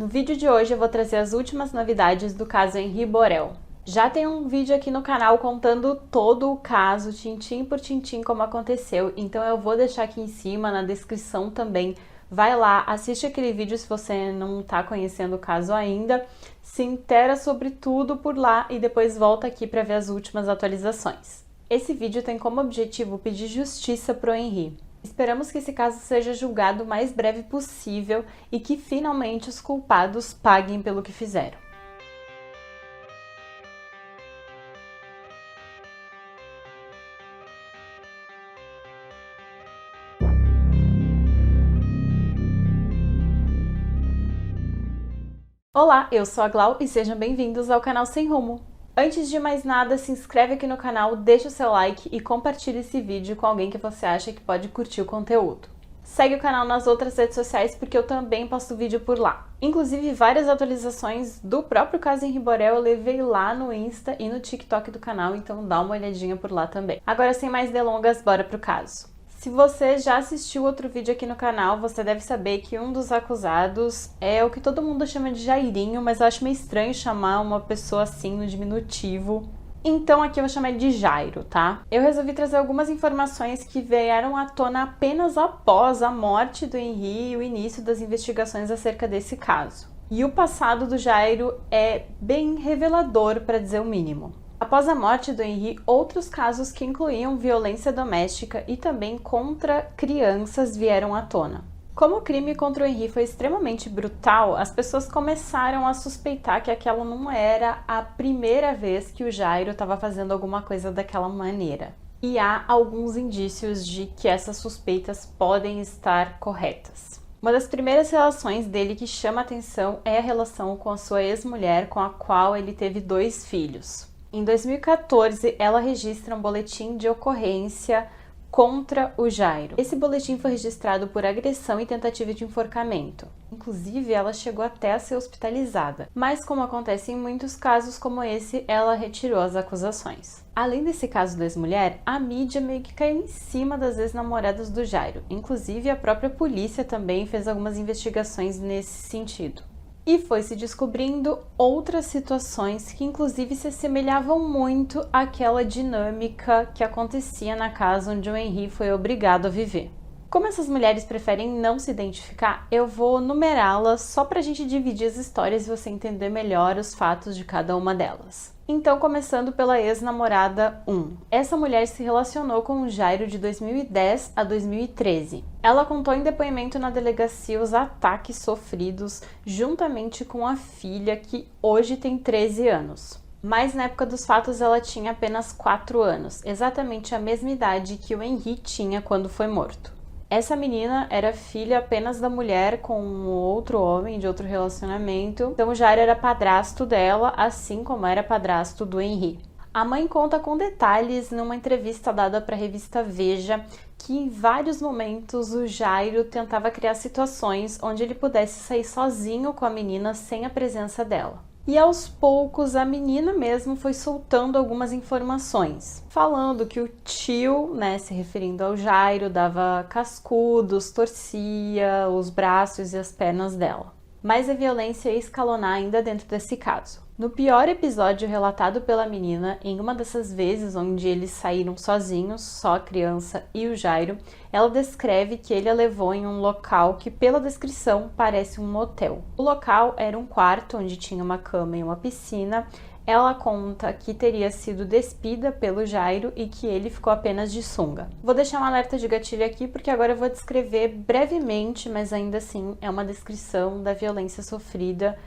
No vídeo de hoje eu vou trazer as últimas novidades do caso Henri Borel. Já tem um vídeo aqui no canal contando todo o caso, tintim por tintim, como aconteceu, então eu vou deixar aqui em cima, na descrição também. Vai lá, assiste aquele vídeo se você não está conhecendo o caso ainda, se inteira sobre tudo por lá e depois volta aqui para ver as últimas atualizações. Esse vídeo tem como objetivo pedir justiça para o Henri. Esperamos que esse caso seja julgado o mais breve possível e que finalmente os culpados paguem pelo que fizeram. Olá, eu sou a Glau e sejam bem-vindos ao canal Sem Rumo. Antes de mais nada, se inscreve aqui no canal, deixa o seu like e compartilha esse vídeo com alguém que você acha que pode curtir o conteúdo. Segue o canal nas outras redes sociais porque eu também posto vídeo por lá. Inclusive, várias atualizações do próprio caso Henri Borel eu levei lá no Insta e no TikTok do canal, então dá uma olhadinha por lá também. Agora, sem mais delongas, bora pro caso. Se você já assistiu outro vídeo aqui no canal, você deve saber que um dos acusados é o que todo mundo chama de Jairinho, mas eu acho meio estranho chamar uma pessoa assim no diminutivo. Então aqui eu vou chamar ele de Jairo, tá? Eu resolvi trazer algumas informações que vieram à tona apenas após a morte do Henri e o início das investigações acerca desse caso. E o passado do Jairo é bem revelador, para dizer o mínimo. Após a morte do Henri, outros casos que incluíam violência doméstica e também contra crianças vieram à tona. Como o crime contra o Henri foi extremamente brutal, as pessoas começaram a suspeitar que aquela não era a primeira vez que o Jairo estava fazendo alguma coisa daquela maneira. E há alguns indícios de que essas suspeitas podem estar corretas. Uma das primeiras relações dele que chama atenção é a relação com a sua ex-mulher, com a qual ele teve 2 filhos. Em 2014, ela registra um boletim de ocorrência contra o Jairo. Esse boletim foi registrado por agressão e tentativa de enforcamento. Inclusive, ela chegou até a ser hospitalizada. Mas, como acontece em muitos casos como esse, ela retirou as acusações. Além desse caso da ex-mulher, a mídia meio que caiu em cima das ex-namoradas do Jairo. Inclusive, a própria polícia também fez algumas investigações nesse sentido. E foi se descobrindo outras situações que inclusive se assemelhavam muito àquela dinâmica que acontecia na casa onde o Henri foi obrigado a viver. Como essas mulheres preferem não se identificar, eu vou numerá-las só para a gente dividir as histórias e você entender melhor os fatos de cada uma delas. Então, começando pela ex-namorada 1. Essa mulher se relacionou com o Jairo de 2010 a 2013. Ela contou em depoimento na delegacia os ataques sofridos juntamente com a filha, que hoje tem 13 anos. Mas na época dos fatos ela tinha apenas 4 anos, exatamente a mesma idade que o Henri tinha quando foi morto. Essa menina era filha apenas da mulher com um outro homem de outro relacionamento, então o Jairo era padrasto dela, assim como era padrasto do Henri. A mãe conta com detalhes numa entrevista dada para a revista Veja que em vários momentos o Jairo tentava criar situações onde ele pudesse sair sozinho com a menina sem a presença dela. E aos poucos a menina mesmo foi soltando algumas informações, falando que o tio, se referindo ao Jairo, dava cascudos, torcia os braços e as pernas dela. Mas a violência ia escalonar ainda dentro desse caso. No pior episódio relatado pela menina, em uma dessas vezes onde eles saíram sozinhos, só a criança e o Jairo, ela descreve que ele a levou em um local que, pela descrição, parece um motel. O local era um quarto onde tinha uma cama e uma piscina. Ela conta que teria sido despida pelo Jairo e que ele ficou apenas de sunga. Vou deixar um alerta de gatilho aqui porque agora eu vou descrever brevemente, mas ainda assim é uma descrição da violência sofrida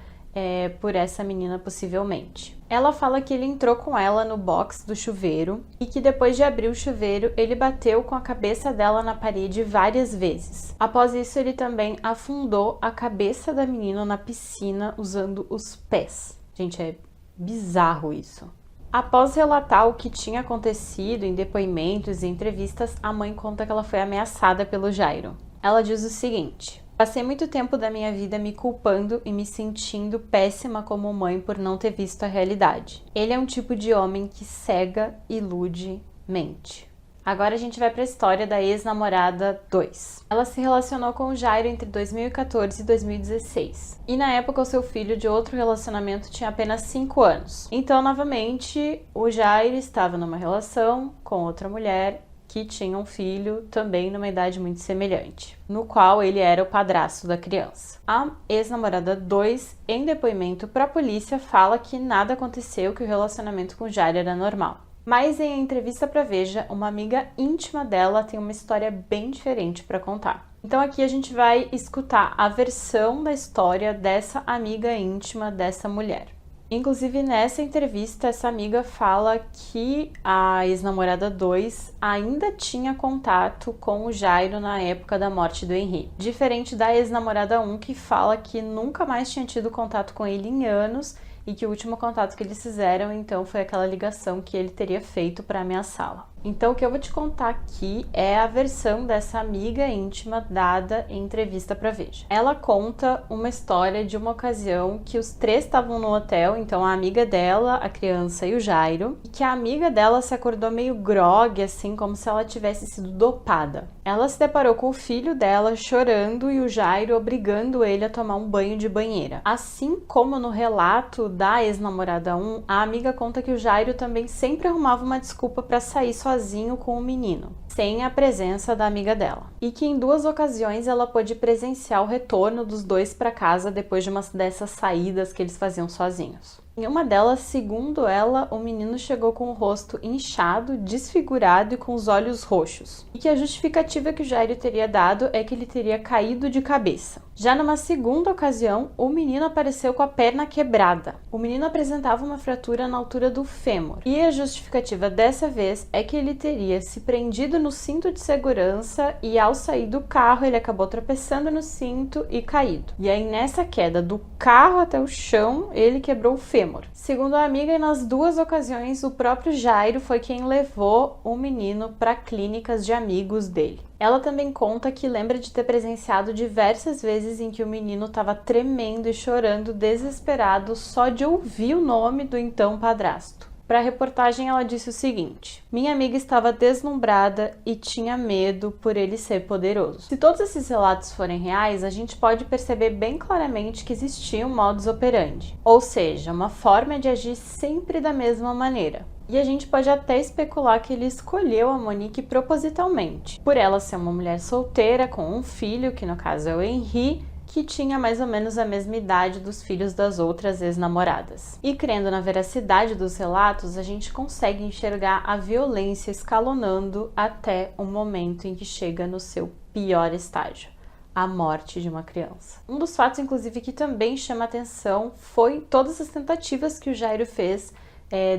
por essa menina possivelmente. Ela fala que ele entrou com ela no box do chuveiro e que depois de abrir o chuveiro, ele bateu com a cabeça dela na parede várias vezes. Após isso, ele também afundou a cabeça da menina na piscina usando os pés. Gente, é bizarro isso. Após relatar o que tinha acontecido em depoimentos e entrevistas, a mãe conta que ela foi ameaçada pelo Jairo. Ela diz o seguinte: passei muito tempo da minha vida me culpando e me sentindo péssima como mãe por não ter visto a realidade. Ele é um tipo de homem que cega, ilude, mente. Agora a gente vai para a história da ex-namorada 2. Ela se relacionou com o Jairo entre 2014 e 2016. E na época o seu filho de outro relacionamento tinha apenas 5 anos. Então, novamente, o Jairo estava numa relação com outra mulher que tinha um filho também numa idade muito semelhante, no qual ele era o padrasto da criança. A ex-namorada 2, em depoimento para a polícia, fala que nada aconteceu, que o relacionamento com o Jairo era normal. Mas em entrevista para Veja, uma amiga íntima dela tem uma história bem diferente para contar. Então aqui a gente vai escutar a versão da história dessa amiga íntima dessa mulher. Inclusive nessa entrevista, essa amiga fala que a ex-namorada 2 ainda tinha contato com o Jairo na época da morte do Henri. Diferente da ex-namorada 1, que fala que nunca mais tinha tido contato com ele em anos e que o último contato que eles fizeram, então, foi aquela ligação que ele teria feito para ameaçá-la. Então, o que eu vou te contar aqui é a versão dessa amiga íntima dada em entrevista para Veja. Ela conta uma história de uma ocasião que os três estavam no hotel, então a amiga dela, a criança e o Jairo, e que a amiga dela se acordou meio grogue, assim, como se ela tivesse sido dopada. Ela se deparou com o filho dela chorando e o Jairo obrigando ele a tomar um banho de banheira. Assim como no relato da ex-namorada 1, a amiga conta que o Jairo também sempre arrumava uma desculpa para sair sozinho com o menino, sem a presença da amiga dela. E que em 2 ocasiões ela pôde presenciar o retorno dos dois para casa depois de uma dessas saídas que eles faziam sozinhos. Em uma delas, segundo ela, o menino chegou com o rosto inchado, desfigurado e com os olhos roxos. E que a justificativa que o Jairo teria dado é que ele teria caído de cabeça. Já numa segunda ocasião, o menino apareceu com a perna quebrada. O menino apresentava uma fratura na altura do fêmur. E a justificativa dessa vez é que ele teria se prendido no cinto de segurança e ao sair do carro ele acabou tropeçando no cinto e caído. E aí nessa queda do carro até o chão, ele quebrou o fêmur. Segundo a amiga, e nas 2 ocasiões, o próprio Jairo foi quem levou o menino para clínicas de amigos dele. Ela também conta que lembra de ter presenciado diversas vezes em que o menino estava tremendo e chorando desesperado só de ouvir o nome do então padrasto. Para a reportagem, ela disse o seguinte: minha amiga estava deslumbrada e tinha medo por ele ser poderoso. Se todos esses relatos forem reais, a gente pode perceber bem claramente que existia um modus operandi, ou seja, uma forma de agir sempre da mesma maneira. E a gente pode até especular que ele escolheu a Monique propositalmente, por ela ser uma mulher solteira com um filho, que no caso é o Henri, que tinha mais ou menos a mesma idade dos filhos das outras ex-namoradas. E crendo na veracidade dos relatos, a gente consegue enxergar a violência escalonando até o momento em que chega no seu pior estágio: a morte de uma criança. Um dos fatos, inclusive, que também chama atenção foi todas as tentativas que o Jairo fez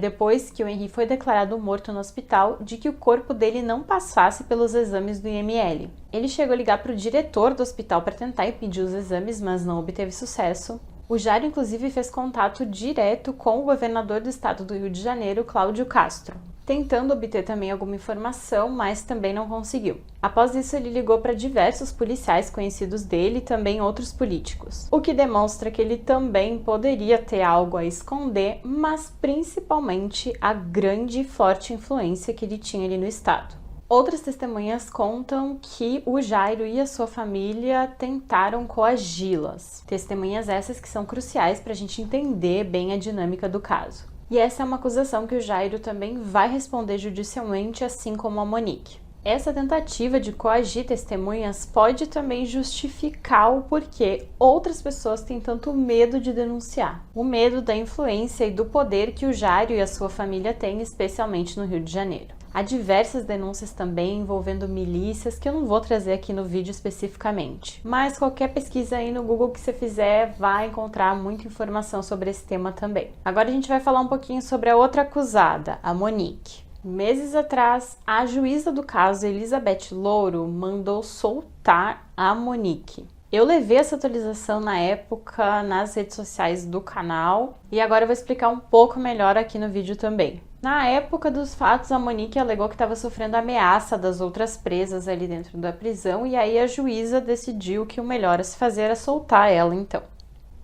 depois que o Henri foi declarado morto no hospital, de que o corpo dele não passasse pelos exames do IML. Ele chegou a ligar para o diretor do hospital para tentar impedir os exames, mas não obteve sucesso. O Jairo, inclusive, fez contato direto com o governador do estado do Rio de Janeiro, Cláudio Castro, tentando obter também alguma informação, mas também não conseguiu. Após isso, ele ligou para diversos policiais conhecidos dele e também outros políticos, o que demonstra que ele também poderia ter algo a esconder, mas principalmente a grande e forte influência que ele tinha ali no estado. Outras testemunhas contam que o Jairo e a sua família tentaram coagi-las. Testemunhas essas que são cruciais para a gente entender bem a dinâmica do caso. E essa é uma acusação que o Jairo também vai responder judicialmente, assim como a Monique. Essa tentativa de coagir testemunhas pode também justificar o porquê outras pessoas têm tanto medo de denunciar. O medo da influência e do poder que o Jairo e a sua família têm, especialmente no Rio de Janeiro. Há diversas denúncias também envolvendo milícias que eu não vou trazer aqui no vídeo especificamente. Mas qualquer pesquisa aí no Google que você fizer vai encontrar muita informação sobre esse tema também. Agora a gente vai falar um pouquinho sobre a outra acusada, a Monique. Meses atrás, a juíza do caso, Elizabeth Louro, mandou soltar a Monique. Eu levei essa atualização na época nas redes sociais do canal e agora eu vou explicar um pouco melhor aqui no vídeo também. Na época dos fatos, a Monique alegou que estava sofrendo ameaça das outras presas ali dentro da prisão e aí a juíza decidiu que o melhor a se fazer era soltar ela então.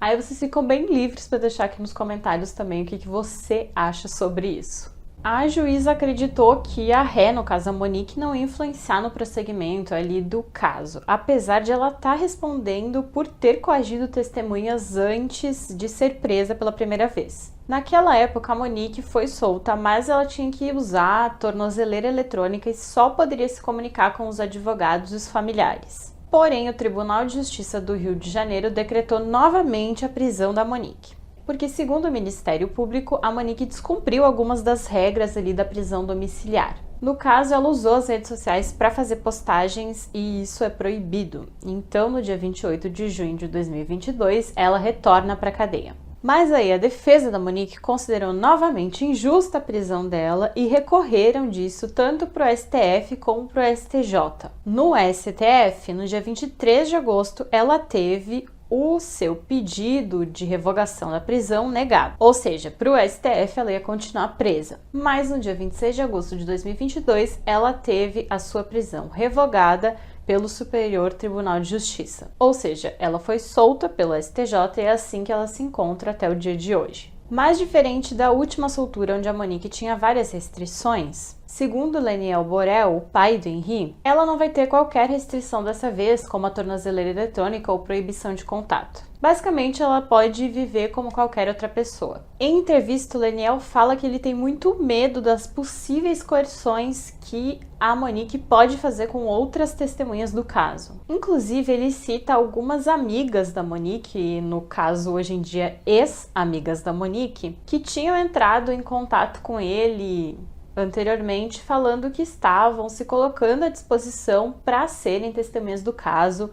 Aí vocês ficam bem livres para deixar aqui nos comentários também o que você acha sobre isso. A juíza acreditou que a ré, no caso a Monique, não ia influenciar no prosseguimento ali do caso, apesar de ela estar respondendo por ter coagido testemunhas antes de ser presa pela primeira vez. Naquela época, a Monique foi solta, mas ela tinha que usar a tornozeleira eletrônica e só poderia se comunicar com os advogados e os familiares. Porém, o Tribunal de Justiça do Rio de Janeiro decretou novamente a prisão da Monique. Porque, segundo o Ministério Público, a Monique descumpriu algumas das regras ali da prisão domiciliar. No caso, ela usou as redes sociais para fazer postagens e isso é proibido. Então, no dia 28 de junho de 2022, ela retorna para a cadeia. Mas aí a defesa da Monique considerou novamente injusta a prisão dela e recorreram disso tanto para o STF como para o STJ. No STF, no dia 23 de agosto, ela teve o seu pedido de revogação da prisão negado. Ou seja, para o STF ela ia continuar presa. Mas no dia 26 de agosto de 2022, ela teve a sua prisão revogada pelo Superior Tribunal de Justiça. Ou seja, ela foi solta pelo STJ e é assim que ela se encontra até o dia de hoje. Mais diferente da última soltura, onde a Monique tinha várias restrições, segundo Leniel Borel, o pai do Henri, ela não vai ter qualquer restrição dessa vez, como a tornozeleira eletrônica ou proibição de contato. Basicamente, ela pode viver como qualquer outra pessoa. Em entrevista, o Leniel fala que ele tem muito medo das possíveis coerções que a Monique pode fazer com outras testemunhas do caso. Inclusive, ele cita algumas amigas da Monique, no caso, hoje em dia, ex-amigas da Monique, que tinham entrado em contato com ele anteriormente, falando que estavam se colocando à disposição para serem testemunhas do caso,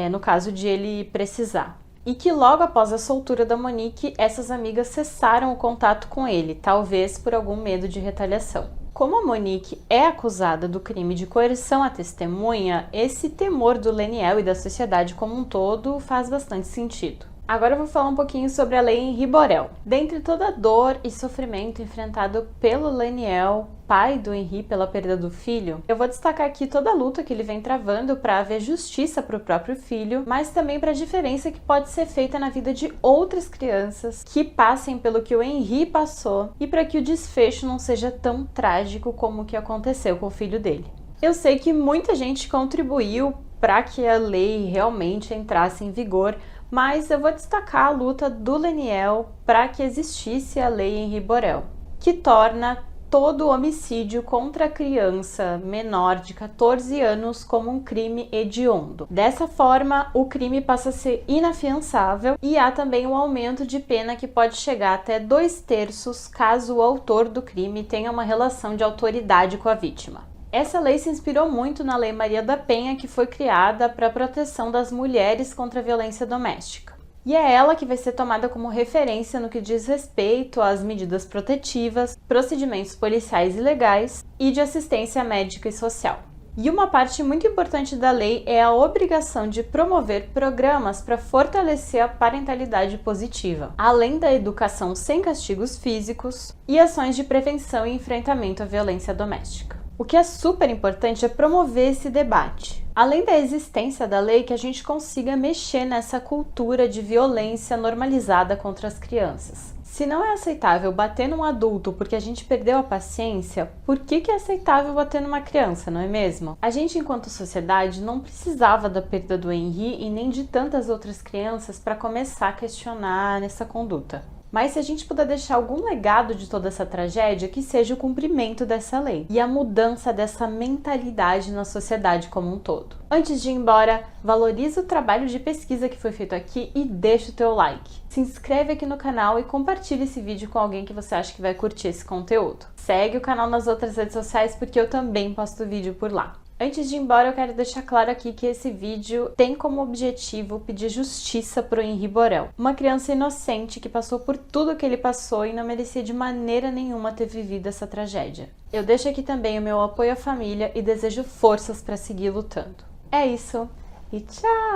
no caso de ele precisar. E que logo após a soltura da Monique, essas amigas cessaram o contato com ele, talvez por algum medo de retaliação. Como a Monique é acusada do crime de coerção à testemunha, esse temor do Leniel e da sociedade como um todo faz bastante sentido. Agora eu vou falar um pouquinho sobre a lei Henri Borel. Dentre toda a dor e sofrimento enfrentado pelo Leniel, pai do Henri, pela perda do filho, eu vou destacar aqui toda a luta que ele vem travando para haver justiça para o próprio filho, mas também para a diferença que pode ser feita na vida de outras crianças que passem pelo que o Henri passou e para que o desfecho não seja tão trágico como o que aconteceu com o filho dele. Eu sei que muita gente contribuiu para que a lei realmente entrasse em vigor, mas eu vou destacar a luta do Leniel para que existisse a lei Henri Borel, que torna todo homicídio contra a criança menor de 14 anos como um crime hediondo. Dessa forma, o crime passa a ser inafiançável e há também um aumento de pena que pode chegar até 2/3 caso o autor do crime tenha uma relação de autoridade com a vítima. Essa lei se inspirou muito na Lei Maria da Penha, que foi criada para a proteção das mulheres contra a violência doméstica. E é ela que vai ser tomada como referência no que diz respeito às medidas protetivas, procedimentos policiais e legais e de assistência médica e social. E uma parte muito importante da lei é a obrigação de promover programas para fortalecer a parentalidade positiva, além da educação sem castigos físicos e ações de prevenção e enfrentamento à violência doméstica. O que é super importante é promover esse debate. Além da existência da lei, que a gente consiga mexer nessa cultura de violência normalizada contra as crianças. Se não é aceitável bater num adulto porque a gente perdeu a paciência, por que é aceitável bater numa criança, não é mesmo? A gente, enquanto sociedade, não precisava da perda do Henri e nem de tantas outras crianças para começar a questionar essa conduta. Mas se a gente puder deixar algum legado de toda essa tragédia, que seja o cumprimento dessa lei e a mudança dessa mentalidade na sociedade como um todo. Antes de ir embora, valoriza o trabalho de pesquisa que foi feito aqui e deixa o teu like. Se inscreve aqui no canal e compartilha esse vídeo com alguém que você acha que vai curtir esse conteúdo. Segue o canal nas outras redes sociais porque eu também posto vídeo por lá. Antes de ir embora, eu quero deixar claro aqui que esse vídeo tem como objetivo pedir justiça pro Henri Borel. Uma criança inocente que passou por tudo que ele passou e não merecia de maneira nenhuma ter vivido essa tragédia. Eu deixo aqui também o meu apoio à família e desejo forças para seguir lutando. É isso e tchau!